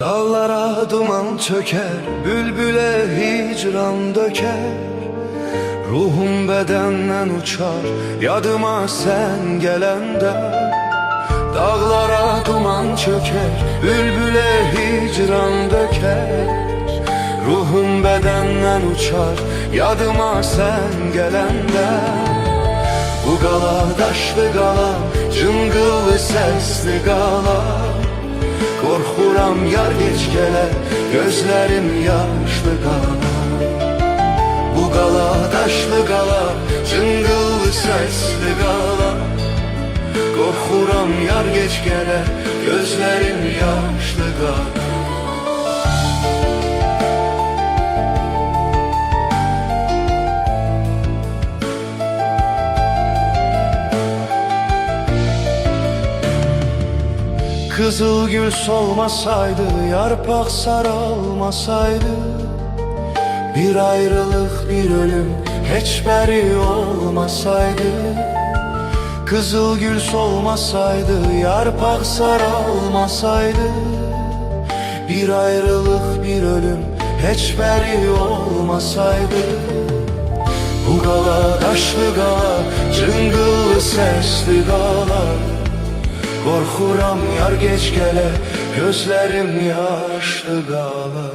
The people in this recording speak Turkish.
Dağlara duman çöker, bülbüle hicran döker. Ruhum bedenden uçar, yadıma sen gelende. Dağlara duman çöker, bülbüle hicran döker. Ruhum bedenden uçar, yadıma sen gelende. Bu gala daşlı gala, cıngıllı sesli gala. Korxuram yar geç gələ, gözlərim yaşlı qala. Bu qala daşlı qala, cıngıllı səsli qala. Korxuram yar geç gələ, gözlərim yaşlı qala. Kızıl gül solmasaydı, yarpak sarılmasaydı, bir ayrılık bir ölüm hiç beri olmasaydı. Kızıl gül solmasaydı, yarpak sarılmasaydı, bir ayrılık bir ölüm hiç beri olmasaydı. Bu gala daşlı gala, cıngıllı sesli gala. Korxuram yar geç gələ, gözlərim yaşlı qala.